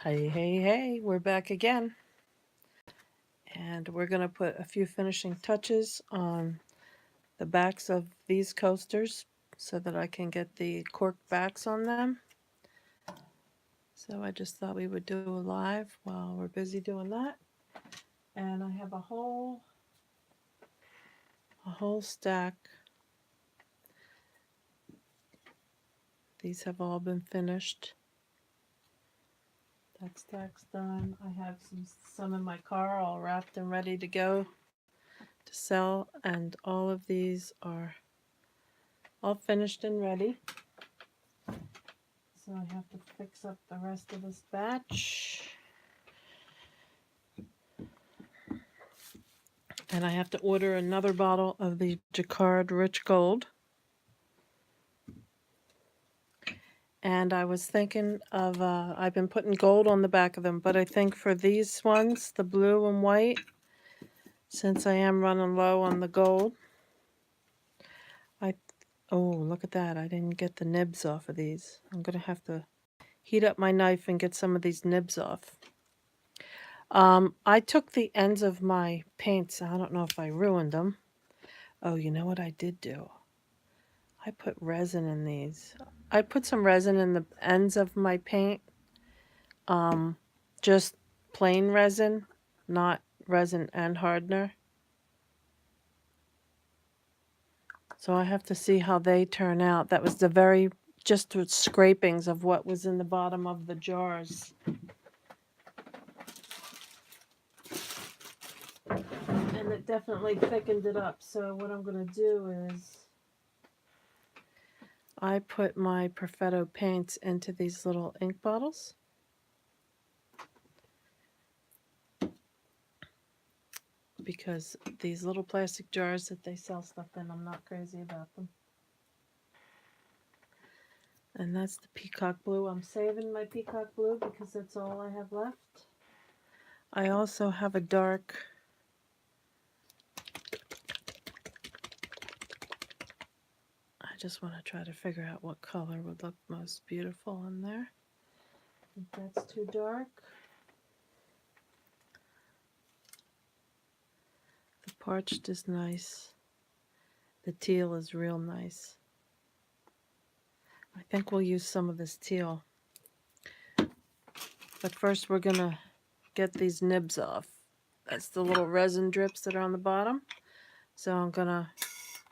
Hey, we're back again. And we're going to put a few finishing touches on the backs of these coasters so that I can get the cork backs on them. So I just thought we would do a live while we're busy doing that. And I have a whole stack. These have all been finished. That stack's done. I have some in my car all wrapped and ready to go to sell, and all of these are all finished and ready. So I have to fix up the rest of this batch. And I have to order another bottle of the Jacquard Rich Gold. And I was thinking of, I've been putting gold on the back of them, but I think for these ones, the blue and white, since I am running low on the gold, oh, look at that. I didn't get the nibs off of these. I'm going to have to heat up my knife and get some of these nibs off. I took the ends of my paints. I don't know if I ruined them. Oh, you know what I did do? I put resin in these. I put some resin in the ends of my paint. Just plain resin, not resin and hardener. So I have to see how they turn out. That was just with scrapings of what was in the bottom of the jars. And it definitely thickened it up. So what I'm going to do is I put my Perfetto paints into these little ink bottles. Because these little plastic jars that they sell stuff in, I'm not crazy about them. And that's the peacock blue. I'm saving my peacock blue because that's all I have left. I also have a dark I just want to try to figure out what color would look most beautiful in there. I think that's too dark. The parched is nice. The teal is real nice. I think we'll use some of this teal. But first we're going to get these nibs off. That's the little resin drips that are on the bottom. So I'm going to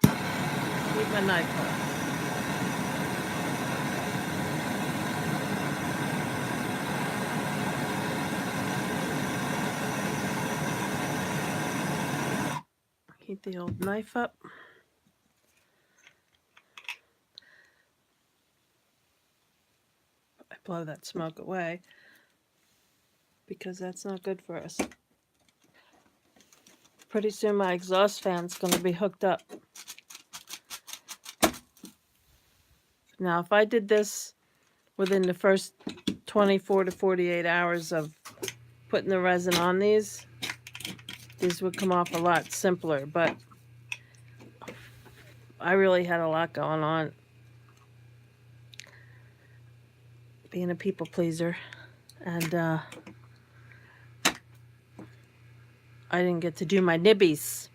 keep my knife off. Heat the old knife up. I blow that smoke away because that's not good for us. Pretty soon my exhaust fan's going to be hooked up. Now, if I did this within the first 24 to 48 hours of putting the resin on these would come off a lot simpler, but I really had a lot going on. Being a people pleaser, and I didn't get to do my nibbies.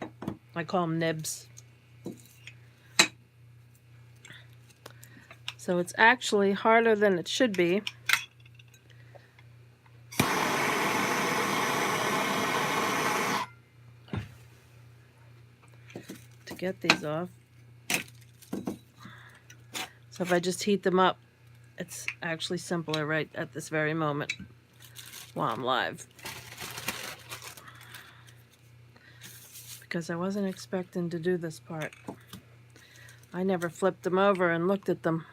I call them nibs. So it's actually harder than it should be. To get these off. So if I just heat them up, it's actually simpler right at this very moment while I'm live. Because I wasn't expecting to do this part. I never flipped them over and looked at them.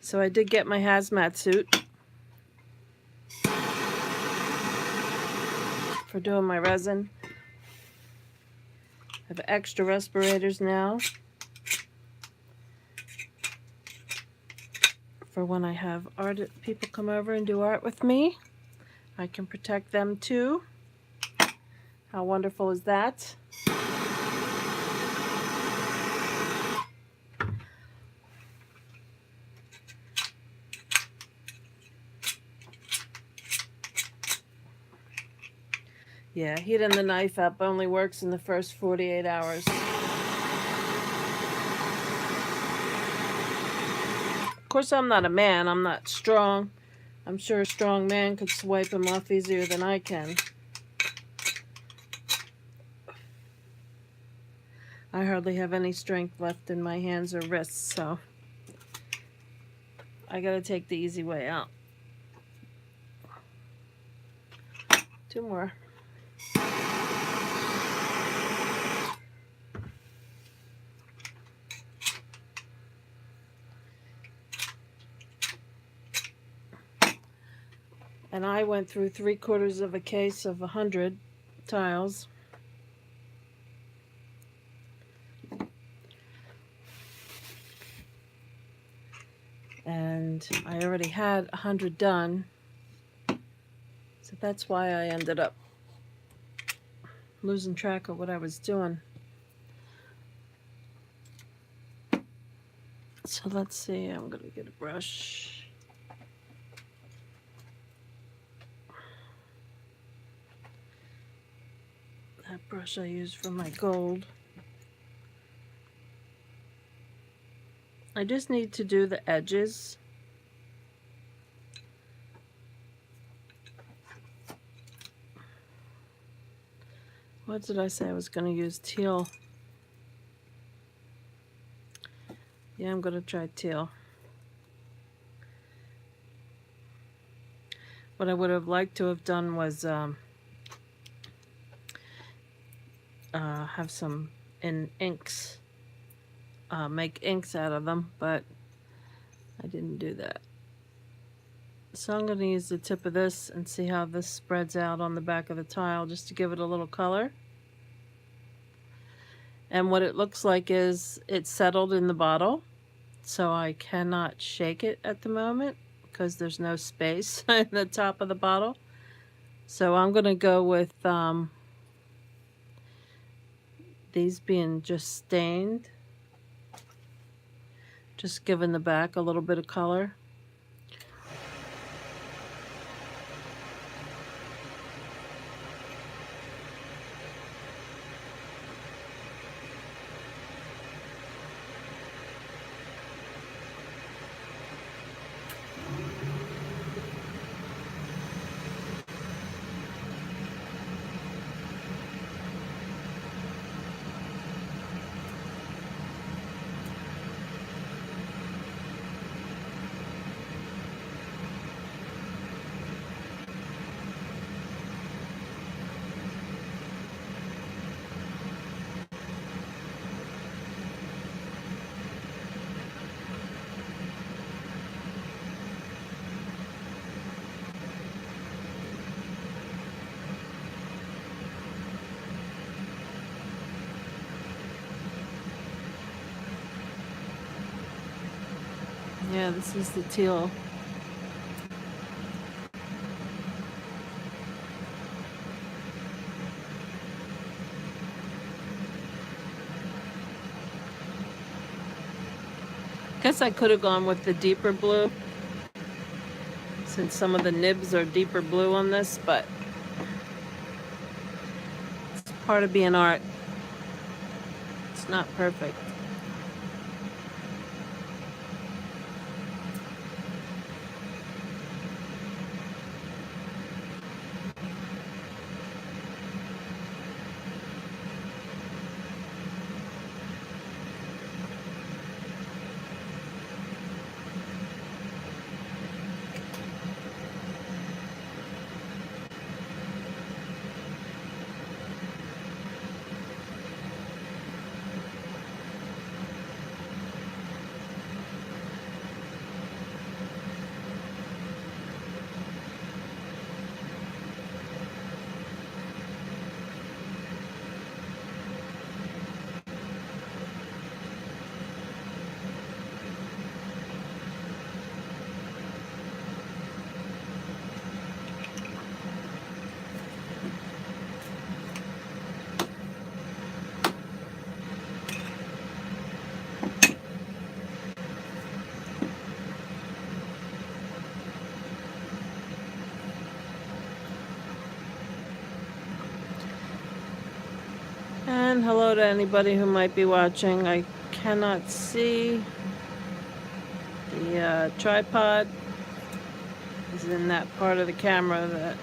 So I did get my hazmat suit for doing my resin. I have extra respirators now for when I have art people come over and do art with me. I can protect them too. How wonderful is that? Yeah, heating the knife up only works in the first 48 hours. Of course, I'm not a man. I'm not strong. I'm sure a strong man could swipe them off easier than I can. I hardly have any strength left in my hands or wrists, so I gotta take the easy way out. 2 more. And I went through 3/4 of a case of 100 tiles. And I already had 100 done. So that's why I ended up losing track of what I was doing. So let's see, I'm gonna get a brush. That brush I use for my gold. I just need to do the edges. What did I say? I was going to use teal. Yeah, I'm going to try teal. What I would have liked to have done was have some inks. Make inks out of them, but I didn't do that. So I'm going to use the tip of this and see how this spreads out on the back of the tile just to give it a little color. And what it looks like is it's settled in the bottle, so I cannot shake it at the moment because there's no space in the top of the bottle. So I'm going to go with these being just stained, just giving the back a little bit of color. Yeah, this is the teal. Guess I could have gone with the deeper blue, since some of the nibs are deeper blue on this, but it's part of being art. It's not perfect. And hello to anybody who might be watching. I cannot see the tripod is in that part of the camera that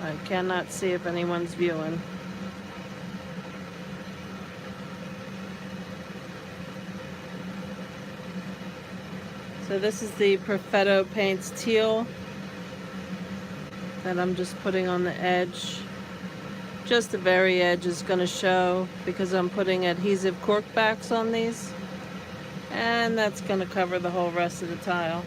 I cannot see if anyone's viewing. So this is the Perfetto Paints Teal that I'm just putting on the edge. Just the very edge is going to show because I'm putting adhesive cork backs on these. And that's going to cover the whole rest of the tile.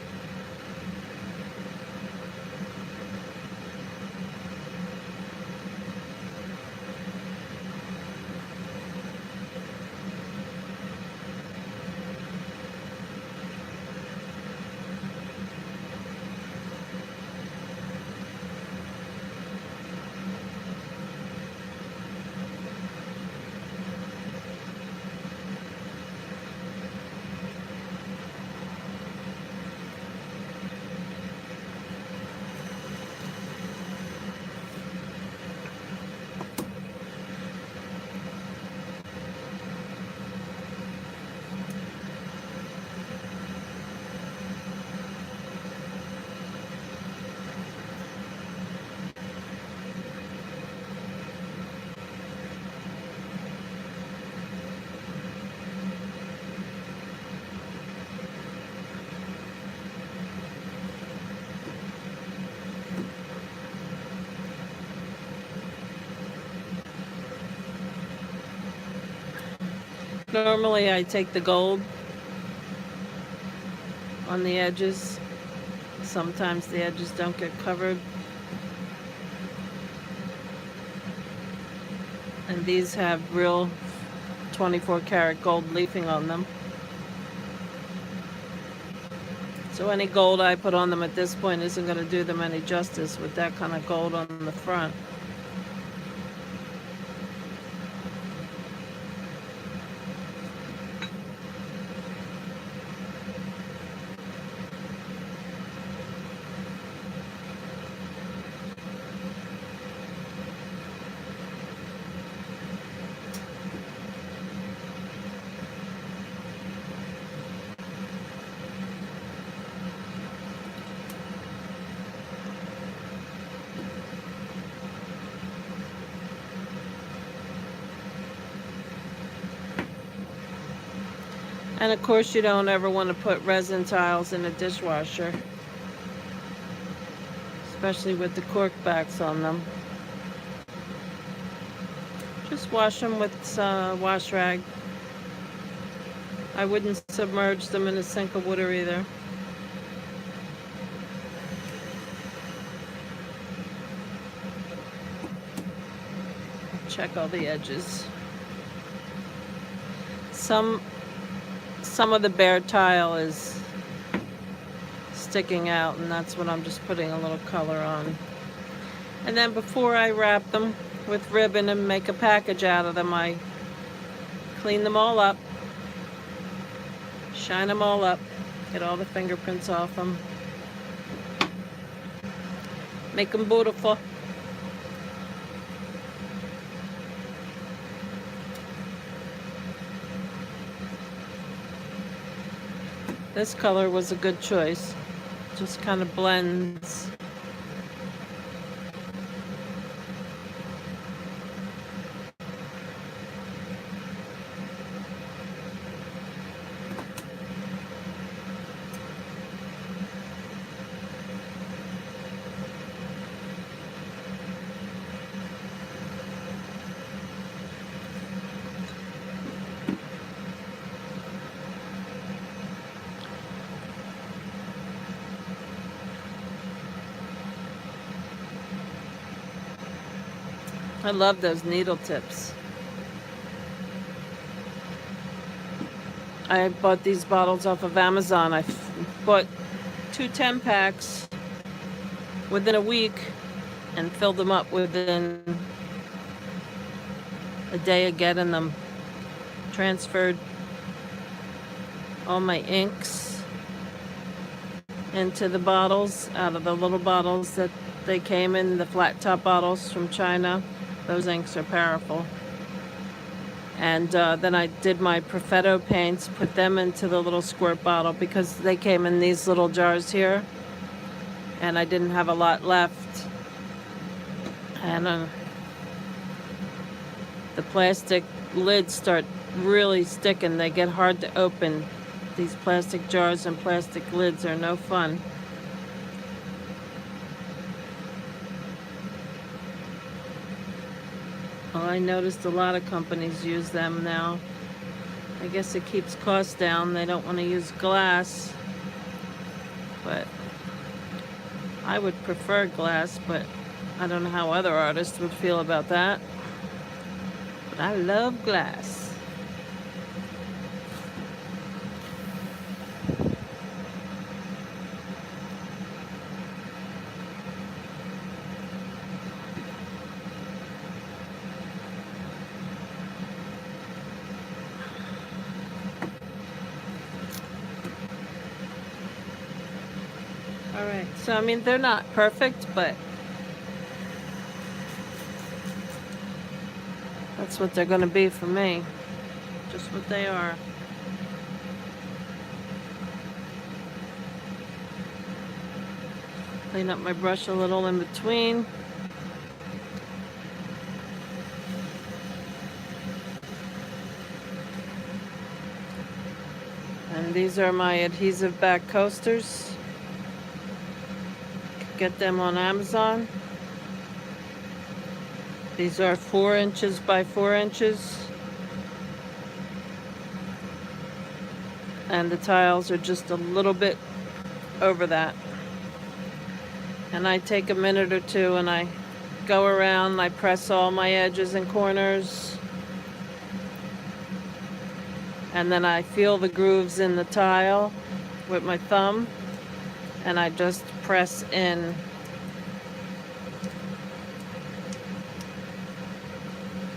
Normally I take the gold on the edges. Sometimes the edges don't get covered. And these have real 24 karat gold leafing on them. So any gold I put on them at this point isn't going to do them any justice with that kind of gold on the front. And of course you don't ever want to put resin tiles in a dishwasher, especially with the cork backs on them. Just wash them with wash rag. I wouldn't submerge them in a sink of water either. Check all the edges. Some of the bare tile is sticking out, and that's what I'm just putting a little color on. And then before I wrap them with ribbon and make a package out of them, I clean them all up, shine them all up, get all the fingerprints off them, make them beautiful. This color was a good choice. Just kind of blends. I love those needle tips. I bought these bottles off of Amazon. I bought 2 10-packs within a week and filled them up within a day of getting them. Transferred all my inks into the bottles, out of the little bottles that they came in, the flat top bottles from China. Those inks are powerful. And then I did my Perfetto paints, put them into the little squirt bottle because they came in these little jars here. And I didn't have a lot left. And the plastic lids start really sticking. They get hard to open. These plastic jars and plastic lids are no fun. Well, I noticed a lot of companies use them now. I guess it keeps costs down. They don't want to use glass. But I would prefer glass, but I don't know how other artists would feel about that. But I love glass. Alright, so I mean, they're not perfect, but that's what they're going to be for me. Just what they are. Clean up my brush a little in between. And these are my adhesive back coasters. Get them on Amazon. These are 4 inches by 4 inches. And the tiles are just a little bit over that. And I take a minute or two and I go around, I press all my edges and corners. And then I feel the grooves in the tile with my thumb. And I just press in.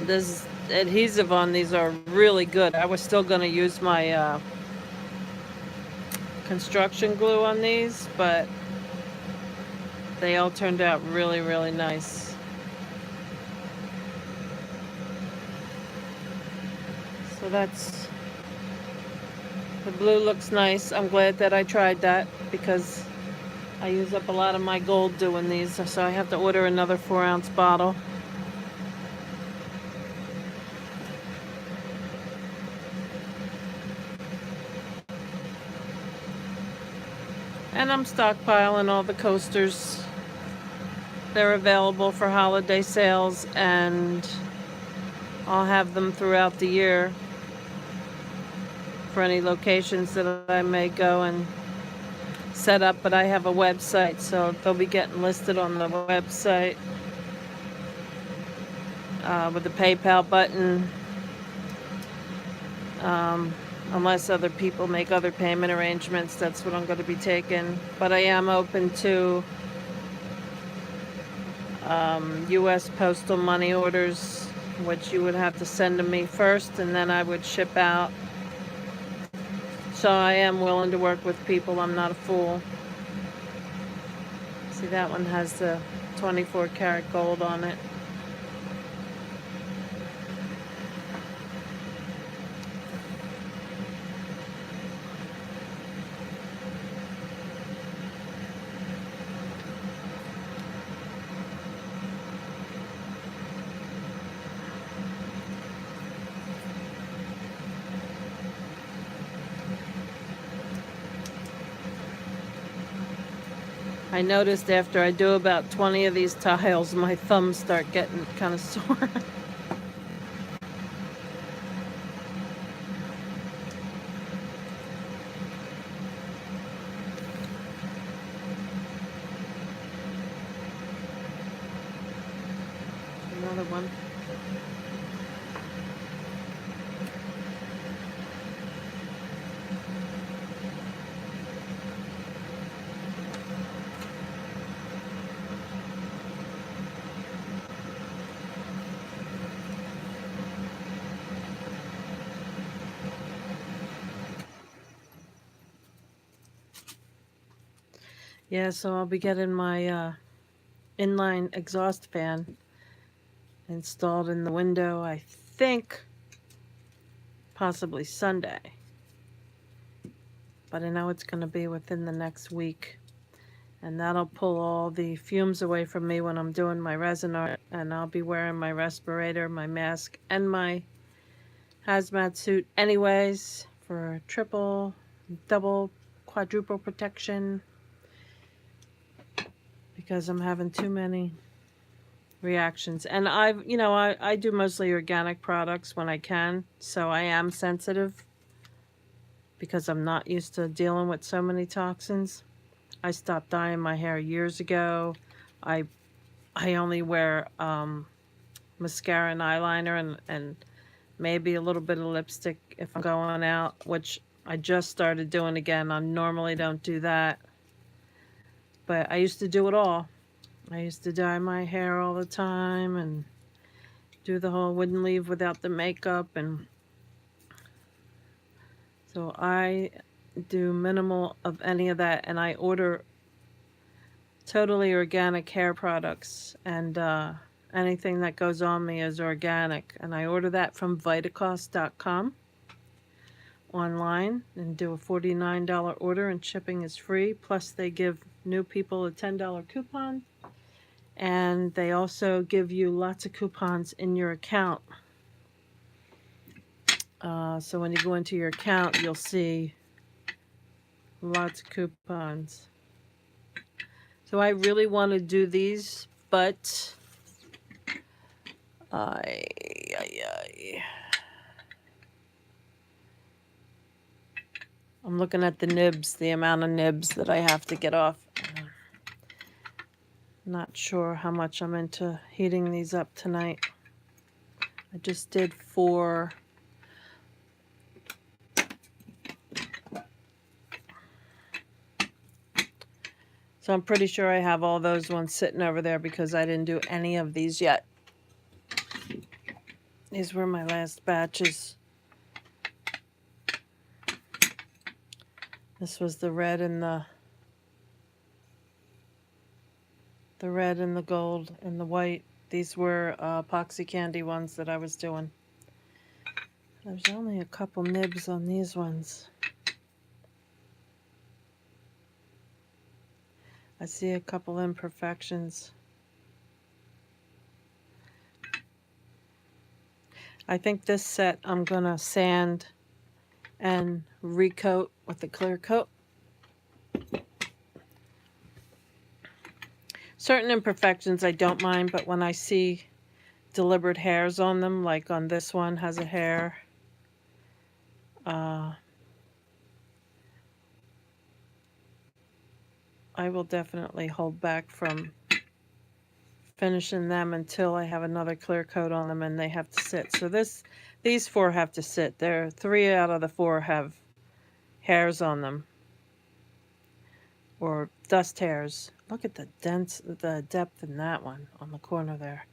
This adhesive on these are really good. I was still going to use my construction glue on these, but they all turned out really, really nice. So that's, the blue looks nice. I'm glad that I tried that because I use up a lot of my gold doing these, so I have to order another 4-ounce bottle. And I'm stockpiling all the coasters. They're available for holiday sales, and I'll have them throughout the year for any locations that I may go and set up. But I have a website, so they'll be getting listed on the website with the PayPal button. Unless other people make other payment arrangements, that's what I'm going to be taking. But I am open to U.S. postal money orders, which you would have to send to me first, and then I would ship out. So I am willing to work with people. I'm not a fool. See, that one has the 24 karat gold on it. I noticed after I do about 20 of these tiles, my thumbs start getting kind of sore. Another one. Yeah, so I'll be getting my inline exhaust fan installed in the window, I think, possibly Sunday. But I know it's going to be within the next week. And that'll pull all the fumes away from me when I'm doing my resin art. And I'll be wearing my respirator, my mask, and my hazmat suit anyways for triple, double, quadruple protection. Because I'm having too many reactions. And I do mostly organic products when I can. So I am sensitive because I'm not used to dealing with so many toxins. I stopped dyeing my hair years ago. I only wear mascara and eyeliner and maybe a little bit of lipstick if I'm going out, which I just started doing again. I normally don't do that. But I used to do it all. I used to dye my hair all the time and do the whole wouldn't leave without the makeup. And so I do minimal of any of that, and I order totally organic hair products, and anything that goes on me is organic, and I order that from Vitacost.com online and do a $49 order, and shipping is free, plus they give new people a $10 coupon, and they also give you lots of coupons in your account. So when you go into your account, you'll see lots of coupons. So I really want to do these, but I'm looking at the nibs, the amount of nibs that I have to get off. Not sure how much I'm into heating these up tonight. I just did 4. So I'm pretty sure I have all those ones sitting over there because I didn't do any of these yet. These were my last batches. This was the red and the red and the gold and the white. These were epoxy candy ones that I was doing. There's only a couple nibs on these ones. I see a couple imperfections. I think this set I'm going to sand and recoat with a clear coat. Certain imperfections I don't mind, but when I see deliberate hairs on them, like on this one has a hair, I will definitely hold back from finishing them until I have another clear coat on them and they have to sit. So these 4 have to sit. 3 out of the 4 have hairs on them, or dust hairs. Look at the depth in that one on the corner there.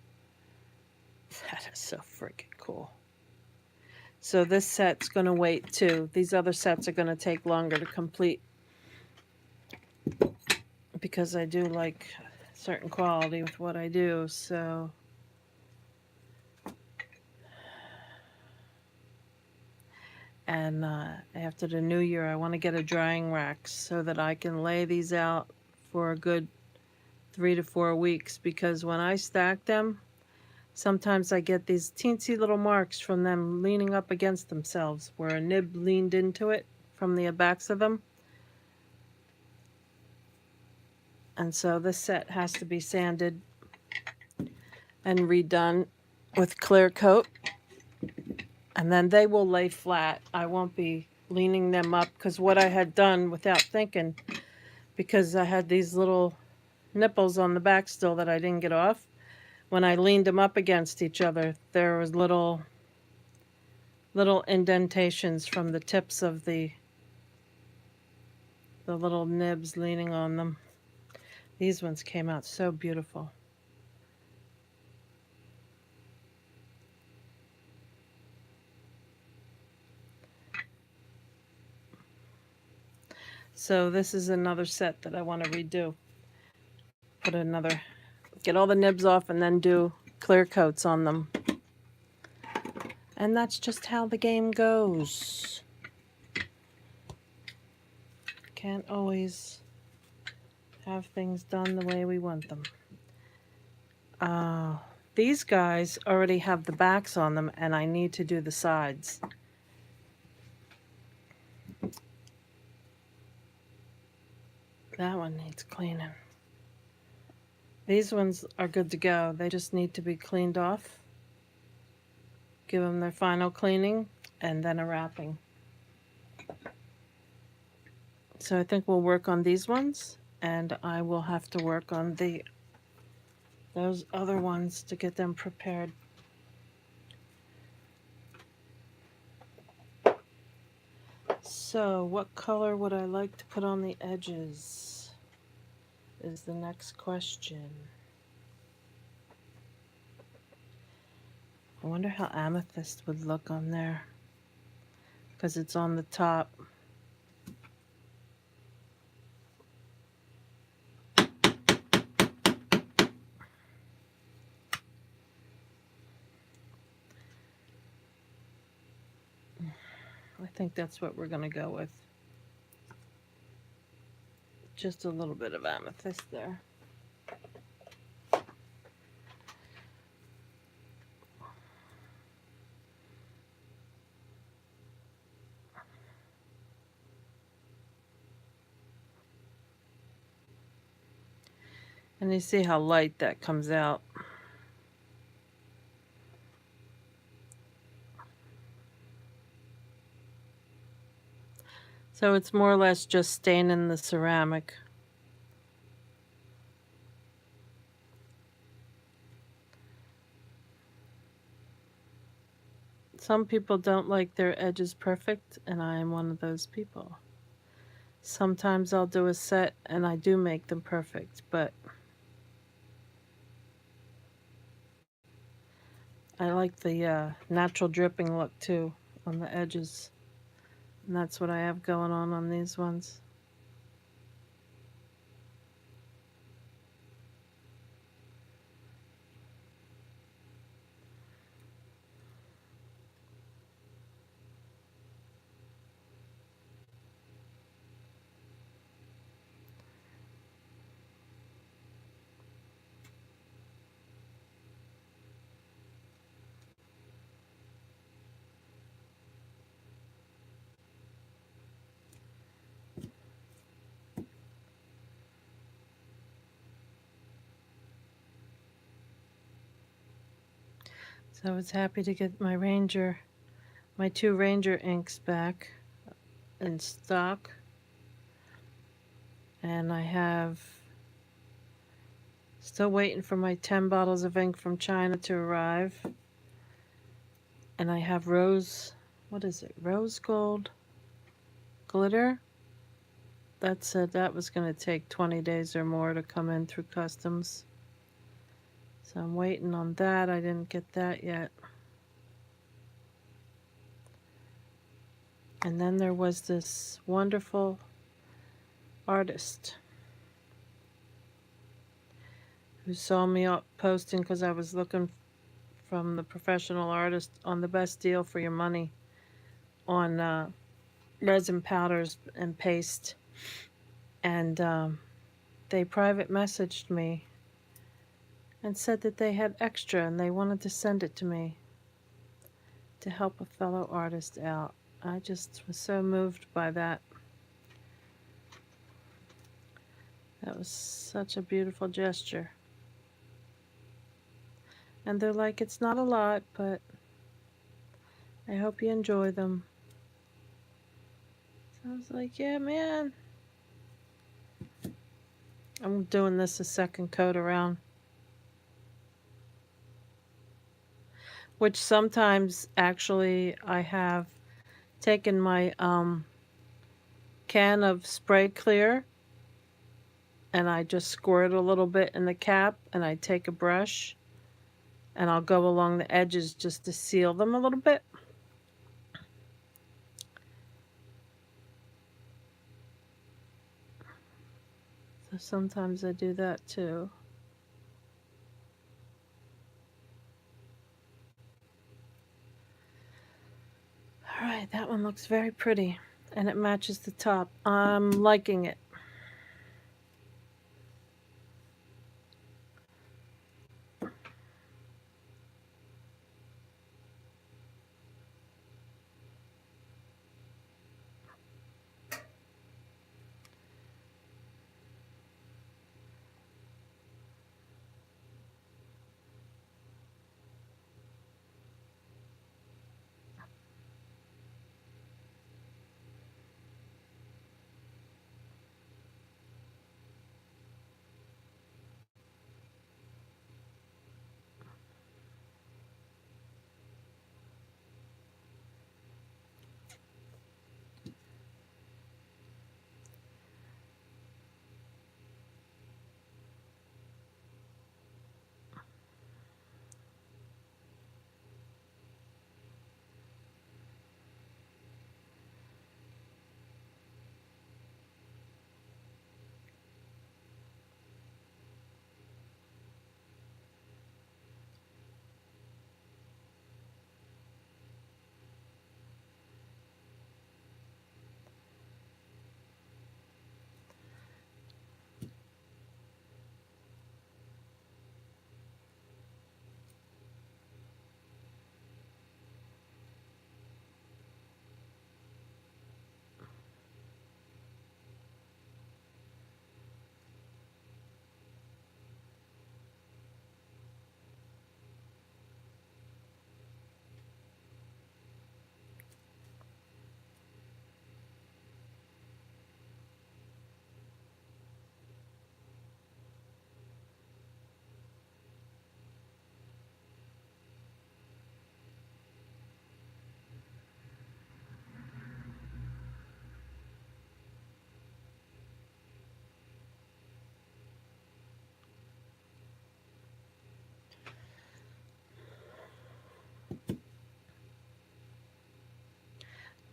That is so freaking cool. So this set's going to wait too. These other sets are going to take longer to complete because I do like certain quality with what I do. So and after the new year, I want to get a drying rack so that I can lay these out for a good 3 to 4 weeks, because when I stack them, sometimes I get these teensy little marks from them leaning up against themselves where a nib leaned into it from the backs of them. And so this set has to be sanded and redone with clear coat. And then they will lay flat. I won't be leaning them up, because what I had done without thinking, because I had these little nipples on the back still that I didn't get off, when I leaned them up against each other, there was little indentations from the tips of the little nibs leaning on them. These ones came out so beautiful. So this is another set that I want to redo. Get all the nibs off and then do clear coats on them. And that's just how the game goes. Can't always have things done the way we want them. These guys already have the backs on them, and I need to do the sides. That one needs cleaning. These ones are good to go. They just need to be cleaned off. Give them their final cleaning, and then a wrapping. So I think we'll work on these ones, and I will have to work on those other ones to get them prepared. So what color would I like to put on the edges is the next question. I wonder how amethyst would look on there because it's on the top. I think that's what we're going to go with. Just a little bit of amethyst there. And you see how light that comes out. So it's more or less just staining the ceramic. Some people don't like their edges perfect, and I am one of those people. Sometimes I'll do a set and I do make them perfect, but I like the natural dripping look too on the edges. And that's what I have going on these ones. So I was happy to get my two Ranger inks back in stock. And I have still waiting for my 10 bottles of ink from China to arrive. And I have rose gold glitter. That said that was going to take 20 days or more to come in through customs. So I'm waiting on that. I didn't get that yet. And then there was this wonderful artist who saw me up posting because I was looking from the professional artist on the best deal for your money on resin powders and paste. And they private messaged me and said that they had extra and they wanted to send it to me to help a fellow artist out. I just was so moved by that. That was such a beautiful gesture. And they're like, it's not a lot, but I hope you enjoy them. So I was like, yeah, man. I'm doing this a second coat around. Which sometimes, actually, I have taken my can of spray clear and I just squirt a little bit in the cap and I take a brush and I'll go along the edges just to seal them a little bit. So sometimes I do that too. All right, that one looks very pretty, and it matches the top. I'm liking it.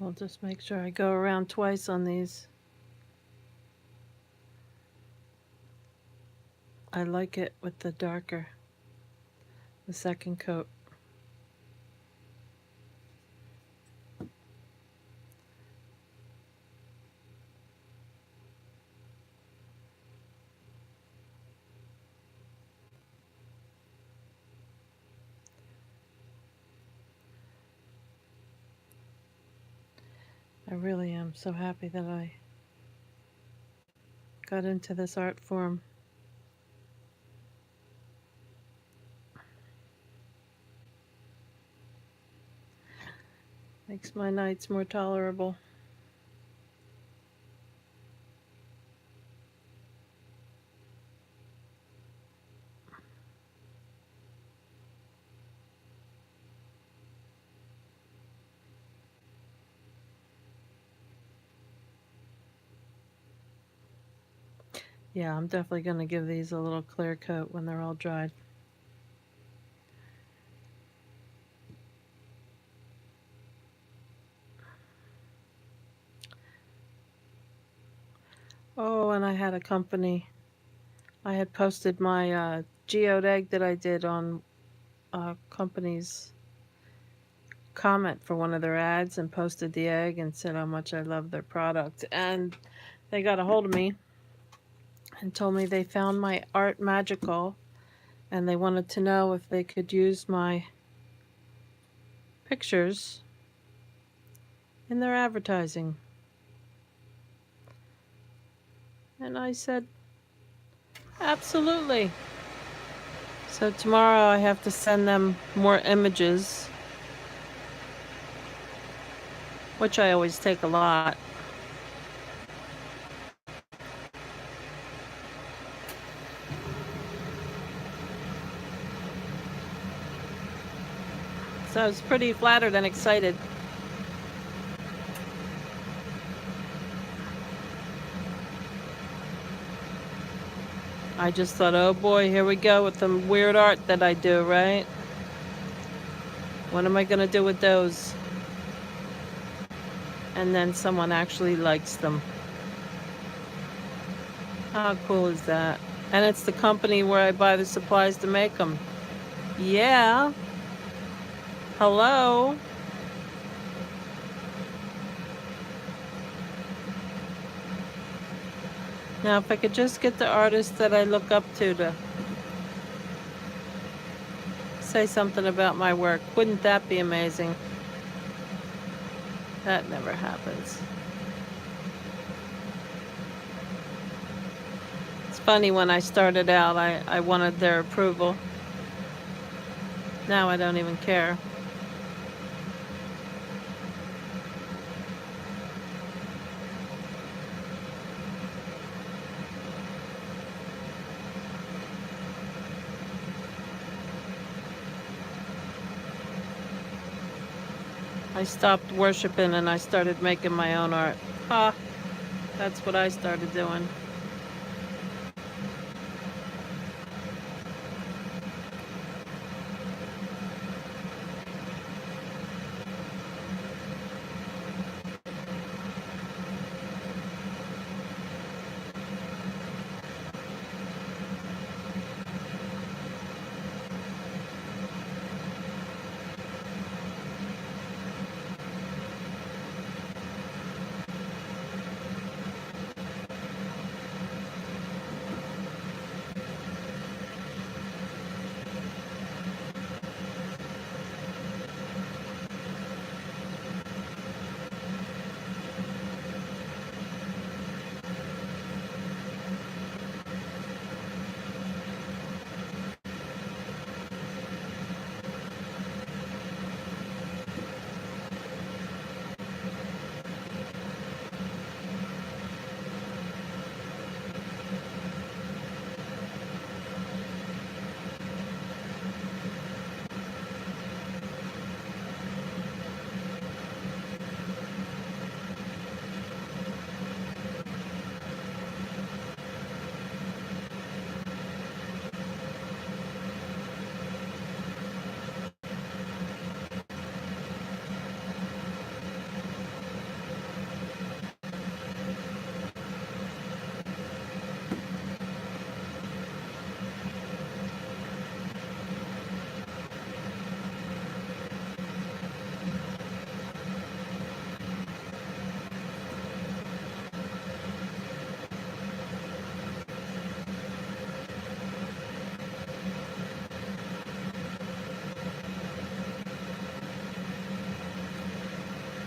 I'll just make sure I go around twice on these. I like it with the darker, the second coat. I really am so happy that I got into this art form. Makes my nights more tolerable. Yeah, I'm definitely going to give these a little clear coat when they're all dried. Oh, and I had a company. I had posted my geode egg that I did on a company's comment for one of their ads and posted the egg and said how much I love their product. And they got a hold of me and told me they found my art magical and they wanted to know if they could use my pictures in their advertising. And I said, absolutely. So tomorrow I have to send them more images, which I always take a lot. So I was pretty flattered and excited. I just thought, oh boy, here we go with the weird art that I do, right? What am I gonna do with those? And then someone actually likes them. How cool is that? And it's the company where I buy the supplies to make them. Yeah. Hello. Now, if I could just get the artist that I look up to say something about my work, wouldn't that be amazing? That never happens. It's funny, when I started out, I wanted their approval. Now I don't even care. I stopped worshiping and I started making my own art. Ha! That's what I started doing.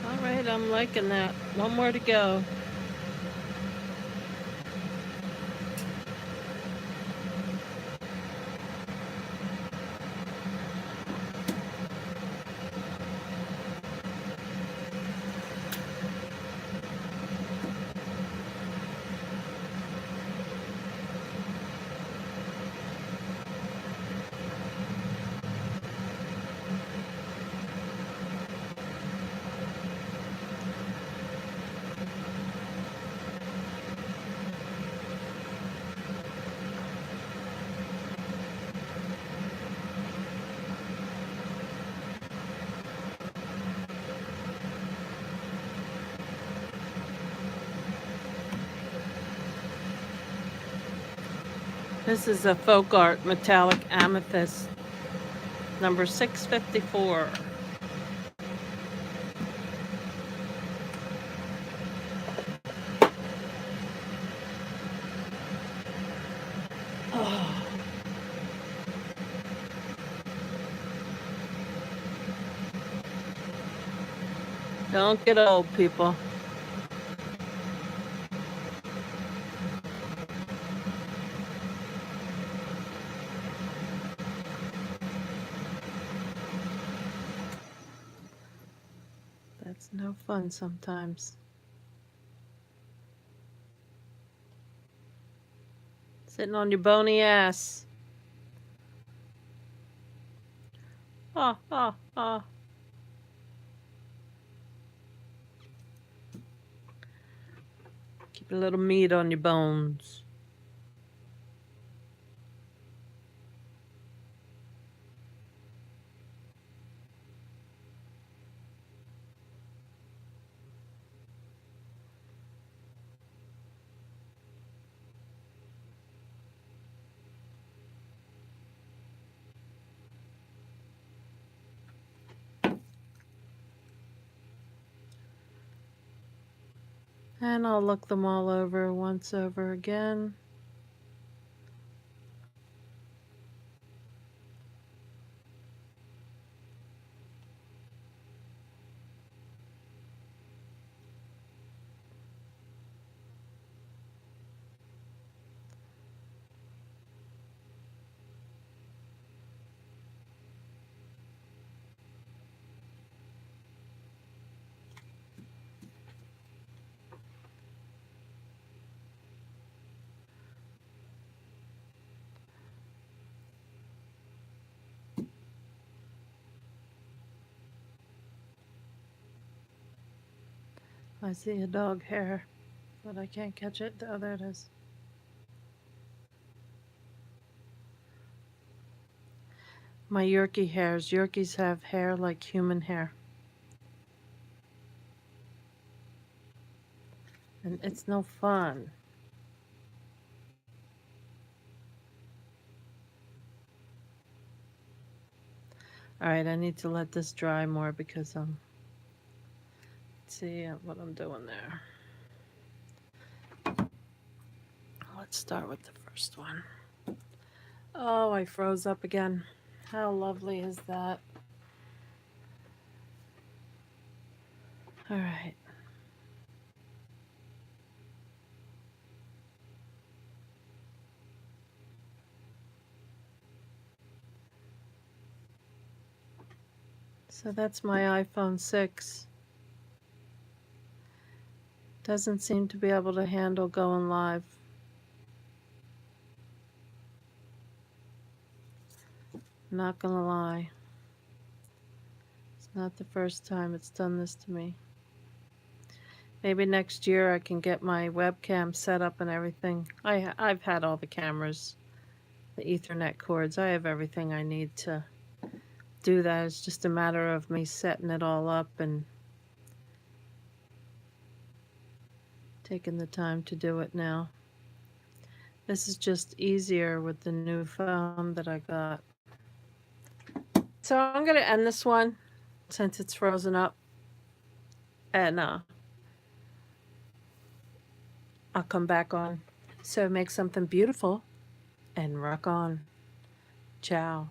All right, I'm liking that. One more to go. This is a folk art metallic amethyst, number 654. Oh. Don't get old, people. That's no fun sometimes. Sitting on your bony ass. Ah, ah, ah. Keep a little meat on your bones. And I'll look them all over once over again. I see a dog hair, but I can't catch it. Oh, there it is. My Yorkie hairs. Yorkies have hair like human hair. And it's no fun. Alright, I need to let this dry more because see what I'm doing there. Let's start with the first one. Oh, I froze up again. How lovely is that? Alright. So that's my iPhone 6. Doesn't seem to be able to handle going live. Not gonna lie. It's not the first time it's done this to me. Maybe next year I can get my webcam set up and everything. I've had all the cameras, the Ethernet cords. I have everything I need to do that. It's just a matter of me setting it all up and taking the time to do it now. This is just easier with the new phone that I got. So I'm going to end this one since it's frozen up. And I'll come back on. So make something beautiful and rock on. Ciao.